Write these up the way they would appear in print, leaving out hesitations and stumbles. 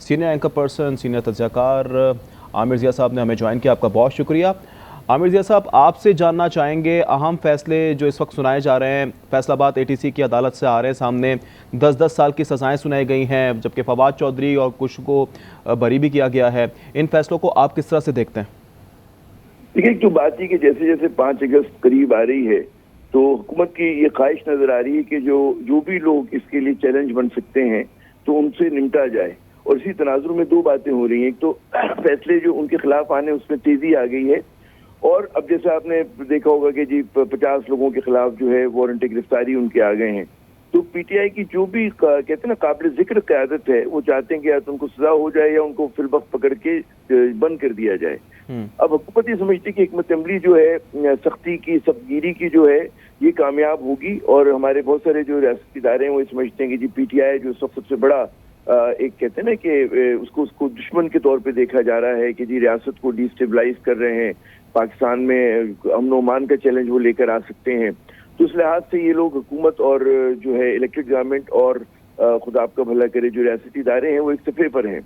Senior anchor person, senior تجزیہکار عامر ضیاء صاحب نے ہمیں جوائن کیا، آپ کا بہت شکریہ۔ عامر ضیاء صاحب، آپ سے جاننا چاہیں گے اہم فیصلے جو اس وقت سنائے جا رہے ہیں، فیصل آباد ATC کی عدالت سے آ رہے ہیں سامنے، 10 سال کی سزائیں سنائی گئی ہیں، جبکہ فواد چودھری اور کچھ کو بری بھی کیا گیا ہے۔ ان فیصلوں کو آپ کس طرح سے دیکھتے ہیں؟ دیکھیں، ایک تو بات یہ کہ جیسے جیسے 5 اگست قریب آ رہی ہے تو حکومت کی یہ خواہش نظر آ رہی ہے کہ جو بھی لوگ اس کے لیے چیلنج بن سکتے ہیں تو ان سے نمٹا جائے، اور اسی تناظر میں دو باتیں ہو رہی ہیں۔ ایک تو فیصلے جو ان کے خلاف آنے اس میں تیزی آ گئی ہے، اور اب جیسے آپ نے دیکھا ہوگا کہ 50 لوگوں کے خلاف جو ہے وارنٹ گرفتاری ان کے آ گئے ہیں۔ تو PTI کی جو بھی کہتے ہیں نا قابل ذکر قیادت ہے، وہ چاہتے ہیں کہ یا تو ان کو سزا ہو جائے یا ان کو فی الوقت پکڑ کے بند کر دیا جائے۔ اب حکومت یہ سمجھتی کہ حکمت عملی جو ہے سختی کی، سختگیری کی جو ہے یہ کامیاب ہوگی، اور ہمارے بہت سارے جو ریاستی ادارے ہیں وہ سمجھتے ہیں کہ PTI جو سب سے بڑا ایک کہتے ہیں نا کہ اس کو دشمن کے طور پہ دیکھا جا رہا ہے کہ ریاست کو ڈی اسٹیبلائز کر رہے ہیں، پاکستان میں امن و امان کا چیلنج وہ لے کر آ سکتے ہیں۔ تو اس لحاظ سے یہ لوگ حکومت اور جو ہے الیکٹڈ گورنمنٹ اور خدا آپ کا بھلا کرے جو ریاستی ادارے ہیں وہ ایک صفحے پر ہیں۔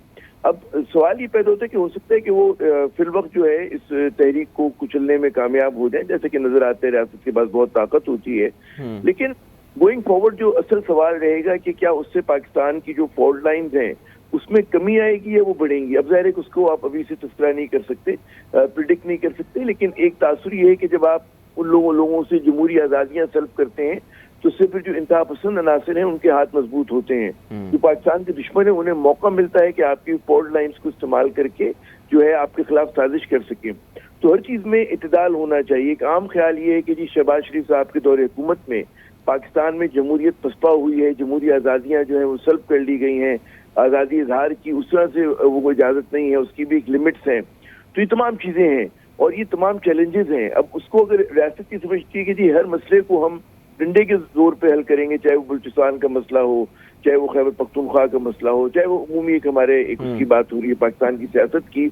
اب سوال یہ پیدا ہوتا ہے کہ ہو سکتا ہے کہ وہ فی الوقت جو ہے اس تحریک کو کچلنے میں کامیاب ہو جائیں، جیسے کہ نظر آتا ہے ریاست کے پاس بہت طاقت ہوتی ہے، لیکن گوئنگ فارورڈ جو اصل سوال رہے گا کہ کیا اس سے پاکستان کی جو فالٹ لائنز ہیں اس میں کمی آئے گی یا وہ بڑھیں گی؟ اب ظاہر ہے کہ اس کو آپ ابھی سے تذکرہ نہیں کر سکتے، پریڈکٹ نہیں کر سکتے، لیکن ایک تاثر یہ ہے کہ جب آپ ان لوگوں سے جمہوری آزادیاں طلب کرتے ہیں تو اس سے پھر جو انتہا پسند عناصر ہیں ان کے ہاتھ مضبوط ہوتے ہیں۔ جو پاکستان کے دشمن ہیں انہیں موقع ملتا ہے کہ آپ کی فالٹ لائنز کو استعمال کر کے جو ہے آپ کے خلاف سازش کر سکیں۔ تو ہر چیز میں اعتدال ہونا چاہیے۔ ایک عام خیال یہ ہے کہ شہباز شریف صاحب کے دور حکومت میں پاکستان میں جمہوریت پسپا ہوئی ہے، جمہوری آزادیاں جو ہیں وہ سلب کر لی گئی ہیں، آزادی اظہار کی اس طرح سے وہ اجازت نہیں ہے، اس کی بھی ایک لمٹس ہیں۔ تو یہ تمام چیزیں ہیں اور یہ تمام چیلنجز ہیں۔ اب اس کو اگر ریاست کی سمجھتی ہے کہ ہر مسئلے کو ہم ڈنڈے کے زور پہ حل کریں گے، چاہے وہ بلوچستان کا مسئلہ ہو، چاہے وہ خیبر پختونخوا کا مسئلہ ہو، چاہے وہ عمومی ایک ہمارے اس کی بات ہو رہی ہے پاکستان کی سیاست کی،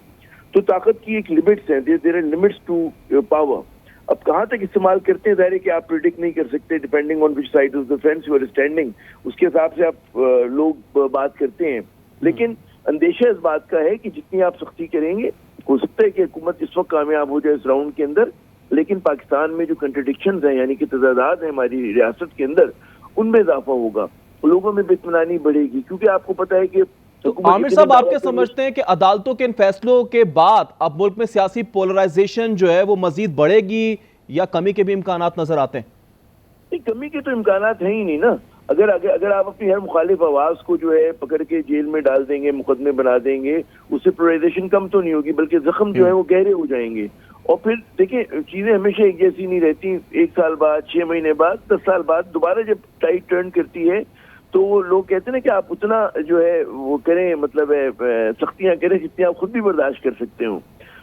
تو طاقت کی ایک لمٹس ہیں، there are limits to power. اب کہاں تک استعمال کرتے ہیں ظاہر ہے کہ آپ پریڈکٹ نہیں کر سکتے، depending on which side of the fence you are standing, اس کے حساب سے آپ لوگ بات کرتے ہیں۔ لیکن اندیشہ اس بات کا ہے کہ جتنی آپ سختی کریں گے ہو سکتا ہے کہ حکومت اس وقت کامیاب ہو جائے اس راؤنڈ کے اندر، لیکن پاکستان میں جو کنٹرڈکشنز ہیں یعنی کہ تضادات ہیں ہماری ریاست کے اندر، ان میں اضافہ ہوگا، لوگوں میں بے اطمینانی بڑھے گی، کیونکہ آپ کو پتہ ہے کہ عامر صاحب، آپ کیا سمجھتے ہیں کہ عدالتوں کے ان فیصلوں کے بعد اب ملک میں سیاسی پولرائزیشن جو ہے وہ مزید بڑھے گی یا کمی کے بھی امکانات نظر آتے ہیں؟ کمی کے تو امکانات ہیں ہی نہیں نا۔ اگر آپ اپنی ہر مخالف آواز کو جو ہے پکڑ کے جیل میں ڈال دیں گے، مقدمے بنا دیں گے، اس سے پولرائزیشن کم تو نہیں ہوگی بلکہ زخم جو ہے وہ گہرے ہو جائیں گے۔ اور پھر دیکھیں چیزیں ہمیشہ ایک جیسی نہیں رہتی، 1 سال بعد، 6 مہینے بعد، 10 سال بعد دوبارہ جب ٹائٹ ٹرن کرتی ہے تو وہ لوگ کہتے ہیں نا کہ آپ اتنا جو ہے وہ کریں، مطلب ہے سختیاں کریں جتنی آپ خود بھی برداشت کر سکتے ہوں،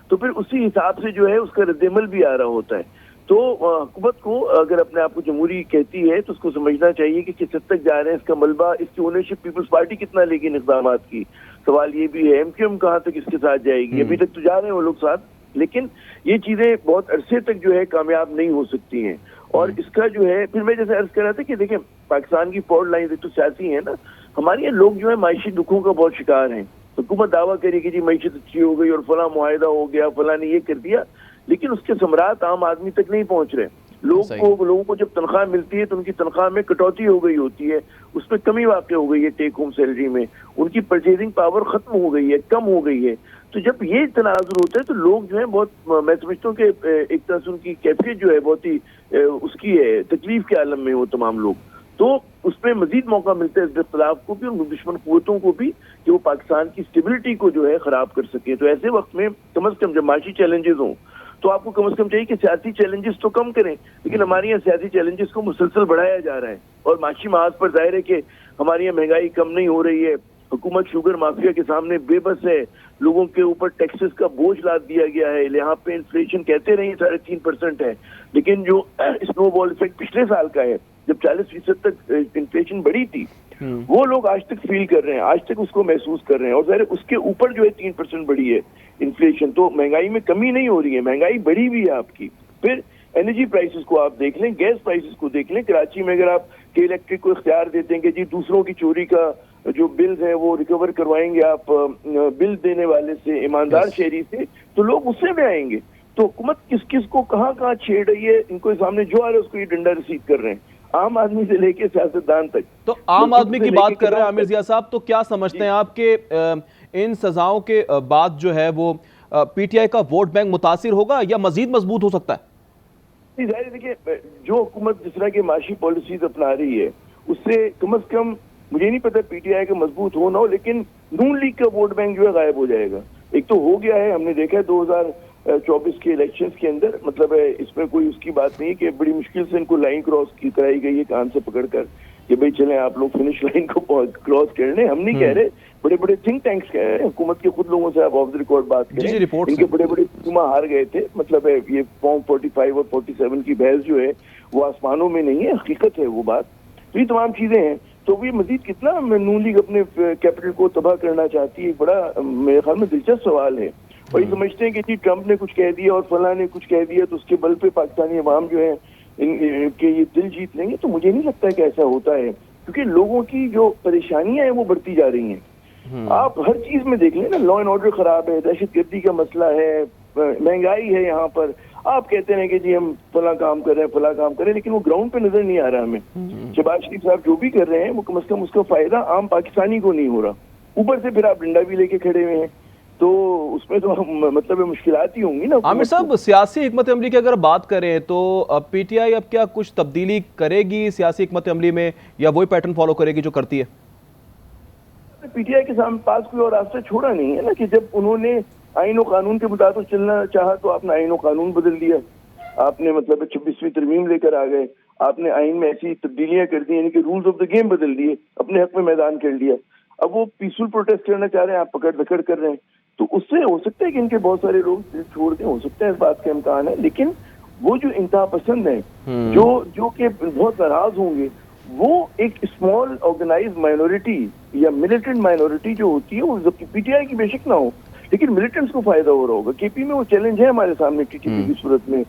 تو پھر اسی حساب سے جو ہے اس کا رد عمل بھی آ رہا ہوتا ہے۔ تو حکومت کو اگر اپنے آپ کو جمہوری کہتی ہے تو اس کو سمجھنا چاہیے کہ کس حد تک جا رہے ہیں، اس کا ملبہ، اس کی اونرشپ پیپلز پارٹی کتنا لے گی ان اقدامات کی۔ سوال یہ بھی ہے MQM کہاں تک اس کے ساتھ جائے گی؟ ابھی تک تو جا رہے ہیں وہ لوگ ساتھ، لیکن یہ چیزیں بہت عرصے تک جو ہے کامیاب نہیں ہو سکتی ہیں۔ اور اس کا جو ہے پھر میں جیسے عرض کر رہا تھا کہ دیکھیں پاکستان کی فالٹ لائنز ایک تو سیاسی ہیں نا، ہمارے یہاں لوگ جو ہے معاشی دکھوں کا بہت شکار ہیں۔ حکومت دعویٰ کرے کہ معیشت اچھی ہو گئی اور فلاں معاہدہ ہو گیا، فلاں نے یہ کر دیا، لیکن اس کے ثمرات عام آدمی تک نہیں پہنچ رہے۔ لوگوں کو جب تنخواہ ملتی ہے تو ان کی تنخواہ میں کٹوتی ہو گئی ہوتی ہے، اس میں کمی واقع ہو گئی ہے ٹیک ہوم سیلری میں، ان کی پرچیزنگ پاور ختم ہو گئی ہے، کم ہو گئی ہے۔ تو جب یہ تناظر ہوتا ہے تو لوگ جو ہے بہت، میں سمجھتا ہوں کہ ایک طرح سے ان کی کیفیت جو ہے بہت ہی اس کی ہے تکلیف کے عالم میں وہ تمام لوگ، تو اس میں مزید موقع ملتا ہے اس اختلاف کو بھی اور دشمن قوتوں کو بھی کہ وہ پاکستان کی اسٹیبلٹی کو جو ہے خراب کر سکیں۔ تو ایسے وقت میں کم از کم جب معاشی چیلنجز ہوں تو آپ کو کم از کم چاہیے کہ سیاسی چیلنجز تو کم کریں، لیکن ہمارے یہاں سیاسی چیلنجز کو مسلسل بڑھایا جا رہا ہے، اور معاشی محاذ پر ظاہر ہے کہ ہمارے یہاں مہنگائی کم نہیں ہو رہی ہے، حکومت شوگر مافیا کے سامنے بے بس ہے، لوگوں کے اوپر ٹیکسز کا بوجھ لاد دیا گیا ہے، یہاں پہ انفلیشن کہتے رہے 3.5% ہے، لیکن جو اسنو بال ایفیکٹ پچھلے سال کا ہے جب 40% تک انفلیشن بڑھی تھی، وہ لوگ آج تک فیل کر رہے ہیں، آج تک اس کو محسوس کر رہے ہیں، اور ظاہر اس کے اوپر جو ہے 3% بڑھی ہے انفلیشن، تو مہنگائی میں کمی نہیں ہو رہی ہے، مہنگائی بڑھی بھی ہے آپ کی۔ پھر انرجی پرائسز کو آپ دیکھ لیں، گیس پرائسز کو دیکھ لیں، کراچی میں اگر آپ کہ الیکٹرک کو اختیار دیتے ہیں کہ جی دوسروں کی چوری کا جو بلز ہیں وہ ریکور کروائیں گے آپ بل دینے والے سے، ایماندار شہری سے، تو لوگ اس سے بھی آئیں گے. تو حکومت کس کس کو کہاں کہاں چھیڑ رہی ہے، ان کو سامنے جو آ رہا ہے اس کو یہ ڈنڈا رسید کر رہے ہیں، عام آدمی سے لے کے سیاستدان تک. تو عام آدمی کی بات کر رہے ہیں عامر ضیاء صاحب، تو کیا سمجھتے ہیں آپ کہ ان سزاؤں کے بعد جو ہے وہ پی ٹی آئی کا ووٹ بینک متاثر ہوگا یا مزید مضبوط ہو سکتا ہے؟ ظاہر دیکھیے، جو حکومت جس طرح کی معاشی پالیسیز اپنا رہی ہے اس سے کم از کم مجھے نہیں پتا پی ٹی آئی کا مضبوط ہو نہ ہو، لیکن نون لیگ کا ووٹ بینک جو ہے غائب ہو جائے گا. ایک تو ہو گیا ہے، ہم نے دیکھا ہے 2024 کے الیکشنز کے اندر، مطلب اس میں کوئی اس کی بات نہیں کہ بڑی مشکل سے ان کو لائن کراس کرائی گئی ہے کان سے پکڑ کر کہ بھئی چلیں آپ لوگ فنش لائن کو کراس کر لیں. ہم نہیں کہہ رہے، بڑے بڑے تھنک ٹینکس کہہ رہے ہیں، حکومت کے خود لوگوں سے آپ آف دی ریکارڈ بات کریں، ان کے بڑے بڑے حکومت ہار گئے تھے. مطلب یہ فارم 45 اور 47 کی بحث جو ہے وہ آسمانوں میں نہیں ہے، حقیقت ہے وہ بات. تو یہ تمام چیزیں ہیں. تو یہ مزید کتنا نون لیگ اپنے کیپٹل کو تباہ کرنا چاہتی ہے، بڑا میرے خیال میں دلچسپ سوال ہے. اور یہ سمجھتے ہیں کہ جی ٹرمپ نے کچھ کہہ دیا اور فلاں نے کچھ کہہ دیا تو اس کے بل پہ پاکستانی عوام جو ہے کہ یہ دل جیت لیں گے. تو مجھے نہیں لگتا کہ ایسا ہوتا ہے، کیونکہ لوگوں کی جو پریشانیاں ہیں وہ بڑھتی جا رہی ہیں. آپ ہر چیز میں دیکھ لیں نا، لا اینڈ آرڈر خراب ہے، دہشت گردی کا مسئلہ ہے، مہنگائی ہے. یہاں پر آپ کہتے ہیں کہ جی ہم فلاں کام کر رہے ہیں فلاں کام کر رہے ہیں، لیکن وہ گراؤنڈ پہ نظر نہیں آ رہا ہمیں. شہباز شریف صاحب جو بھی کر رہے ہیں وہ کم از کم اس کا فائدہ عام پاکستانی کو نہیں ہو رہا. اوپر سے پھر آپ ڈنڈا بھی لے کے کھڑے ہوئے ہیں، تو اس میں تو مطلب مشکلات ہی ہوں گی نا. عامر صاحب، سیاسی حکمت عملی کی اگر بات کریں تو پی ٹی آئی اب کیا کچھ تبدیلی کرے گی سیاسی حکمت عملی میں، یا وہی پیٹرن فالو کرے گی جو کرتی ہے؟ پی ٹی آئی کے سامنے پاس کوئی اور راستہ چھوڑا نہیں ہے نا، کہ جب انہوں نے آئین و قانون کے مطابق چلنا چاہا تو آپ نے آئین و قانون بدل دیا، آپ نے مطلب 26ویں ترمیم لے کر آ گئے، آپ نے آئین میں ایسی تبدیلیاں کر دی، یعنی کہ رولز آف دا گیم بدل دیے، اپنے حق میں میدان کر لیا. اب وہ پیسفل پروٹیسٹ کرنا چاہ رہے ہیں، آپ پکڑ دھکڑ کر رہے ہیں. تو اس سے ہو سکتا ہے کہ ان کے بہت سارے لوگ دل چھوڑ دیں، ہو سکتا ہے اس بات کا امکان ہے. لیکن وہ جو انتہا پسند ہیں، جو کہ بہت ناراض ہوں گے، وہ ایک اسمال آرگنائز مائنورٹی یا ملیٹنٹ مائنورٹی جو ہوتی ہے، وہ پی ٹی آئی کی بے شک نہ ہو، لیکن ملیٹنٹس کو فائدہ ہو رہا ہوگا. کے پی میں وہ چیلنج ہے ہمارے سامنے ٹی ٹی پی کی صورت میں،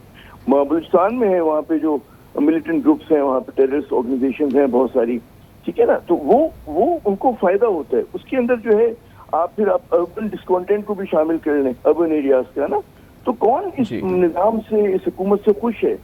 بلوچستان میں ہے، وہاں پہ جو ملیٹنٹ گروپس ہیں، وہاں پہ ٹیررسٹ آرگنائزیشنز ہیں بہت ساری، ٹھیک ہے نا. تو وہ ان کو فائدہ ہوتا ہے. اس کے اندر جو ہے آپ اربن ڈسکانٹینٹ کو بھی شامل کر لیں، اربن ایریاز کا نا. تو کون اس نظام سے، اس حکومت سے خوش ہے؟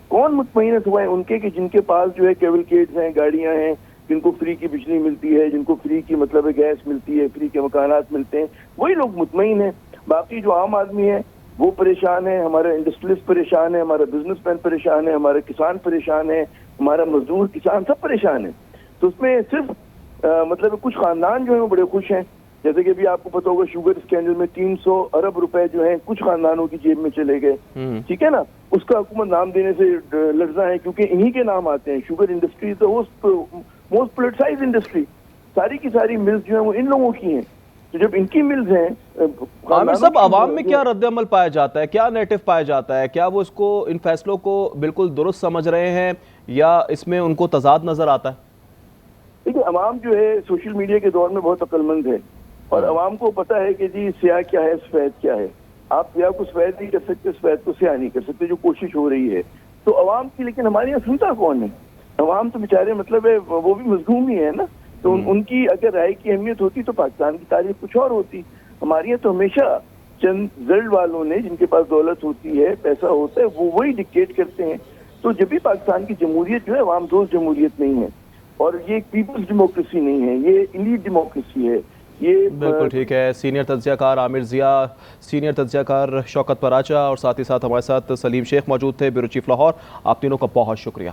کون مطمئن ہے سوائے ان کے کہ جن کے پاس جو ہے کیولکیڈز ہیں، گاڑیاں ہیں، جن کو فری کی بجلی ملتی ہے، جن کو فری کی مطلب گیس ملتی ہے، فری کے مکانات ملتے ہیں، وہی لوگ مطمئن ہیں. باقی جو عام آدمی ہے وہ پریشان ہے، ہمارا انڈسٹریلسٹ پریشان ہے، ہمارا بزنس مین پریشان ہے، ہمارا کسان پریشان ہے، ہمارا مزدور کسان سب پریشان ہے. تو اس میں صرف مطلب کچھ خاندان جو ہیں وہ بڑے خوش ہیں. جیسے کہ ابھی آپ کو پتا ہوگا شوگر اسکینڈل میں 300 ارب روپے جو ہیں کچھ خاندانوں کی جیب میں چلے گئے، ٹھیک ہے نا. اس کا حکومت نام دینے سے لرزاں ہے، کیونکہ انہی کے نام آتے ہیں. Sugar industry most politicised industry, ساری کی ساری ملز جو ہیں وہ ان لوگوں کی ہیں. تو جب ان کی ملز ہیں، عامر صاحب عوام میں کیا رد عمل پایا جاتا ہے، کیا نیٹو پایا جاتا ہے؟ کیا وہ اس کو، ان فیصلوں کو بالکل درست سمجھ رہے ہیں یا اس میں ان کو تضاد نظر آتا ہے؟ دیکھیے، عوام جو ہے سوشل میڈیا کے دور میں بہت عقل مند ہے، اور عوام کو پتا ہے کہ جی سیاہ کیا ہے، سفید کیا ہے. آپ سیاہ کو سفید نہیں کر سکتے، سفید کو سیاہ نہیں کر سکتے، جو کوشش ہو رہی ہے. تو عوام کی، لیکن ہمارے یہاں سنتا کون ہے؟ عوام تو بیچارے مطلب ہے وہ بھی مظلوم ہی ہے نا. تو ان کی اگر رائے کی اہمیت ہوتی تو پاکستان کی تاریخ کچھ اور ہوتی. ہمارے یہاں تو ہمیشہ چند زرد والوں نے، جن کے پاس دولت ہوتی ہے، پیسہ ہوتا ہے، وہ وہی ڈکٹیٹ کرتے ہیں. تو جب بھی پاکستان کی جمہوریت جو ہے عوام دوست جمہوریت نہیں ہے، اور یہ ایک پیپلز ڈیموکریسی نہیں ہے، یہ ایلیٹ ڈیموکریسی ہے. یہ بالکل ٹھیک ہے. سینئر تجزیہ کار عامر ضیاء، سینئر تجزیہ کار شوکت پراچا، اور ساتھ ہی ساتھ ہمارے ساتھ سلیم شیخ موجود تھے، بیورو چیف لاہور. آپ تینوں کا بہت شکریہ.